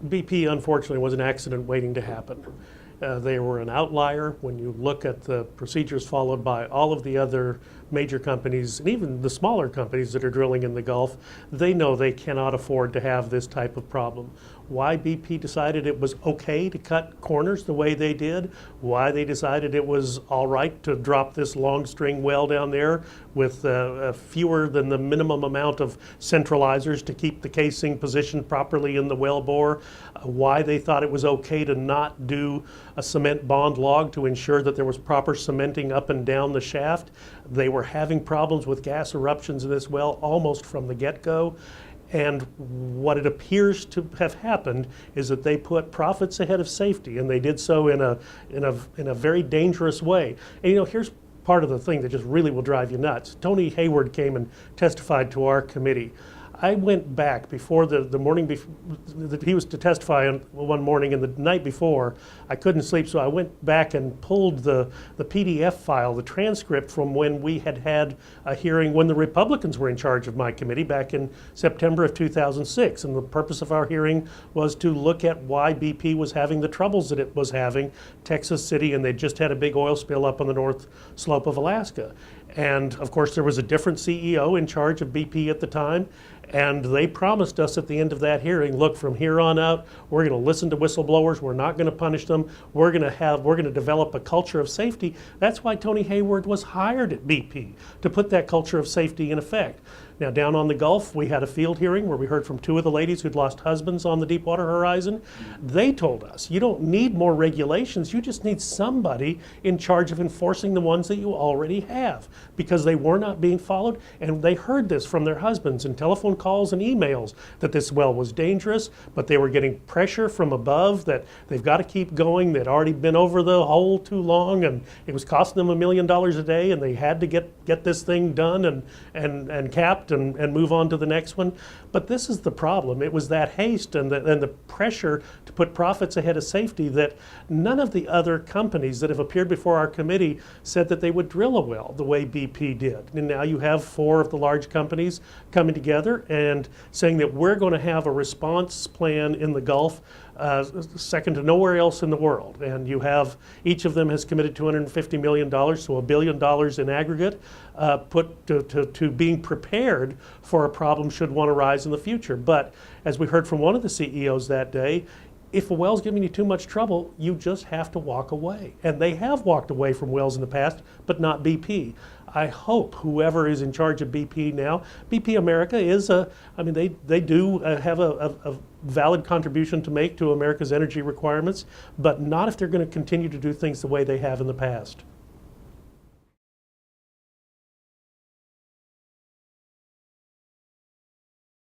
BP, unfortunately, was an accident waiting to happen. They were an outlier when you look at the procedures followed by all of the other major companies, and even the smaller companies that are drilling in the Gulf. They know they cannot afford to have this type of problem. Why BP decided it was okay to cut corners the way they did, why they decided it was all right to drop this long string well down there with fewer than the minimum amount of centralizers to keep the casing positioned properly in the well bore, why they thought it was okay to not do a cement bond log to ensure that there was proper cementing up and down the shaft. They were having problems with gas eruptions in this well almost from the get-go. And what it appears to have happened is that they put profits ahead of safety, and they did so in a very dangerous way. And here's part of the thing that just really will drive you nuts. Tony Hayward came and testified to our committee. I went back before the morning he was to testify on one morning, and the night before I couldn't sleep, so I went back and pulled the PDF file, the transcript from when we had a hearing when the Republicans were in charge of my committee back in September of 2006. And the purpose of our hearing was to look at why BP was having the troubles that it was having, Texas City, and they just had a big oil spill up on the north slope of Alaska. And of course there was a different CEO in charge of BP at the time, and they promised us at the end of that hearing, look, from here on out, we're going to listen to whistleblowers, we're not going to punish them, we're going to develop a culture of safety. That's why Tony Hayward was hired at BP, to put that culture of safety in effect. Now, down on the Gulf, we had a field hearing where we heard from two of the ladies who'd lost husbands on the Deepwater Horizon. They told us, you don't need more regulations, you just need somebody in charge of enforcing the ones that you already have, because they were not being followed, and they heard this from their husbands in telephone calls and emails that this well was dangerous, but they were getting pressure from above that they've got to keep going. They'd already been over the hole too long, and it was costing them $1 million a day, and they had to get this thing done and capped and move on to the next one. But this is the problem. It was that haste and the pressure to put profits ahead of safety that none of the other companies that have appeared before our committee said that they would drill a well the way BP did. And now you have 4 of the large companies coming together and saying that we're going to have a response plan in the Gulf second to nowhere else in the world. And you have, each of them has committed $250 million, so $1 billion in aggregate, put to being prepared for a problem should one arise in the future. But as we heard from one of the CEOs that day, if a well's giving you too much trouble, you just have to walk away. And they have walked away from wells in the past, but not BP. I hope whoever is in charge of BP now, BP America is they do have a valid contribution to make to America's energy requirements, but not if they're going to continue to do things the way they have in the past.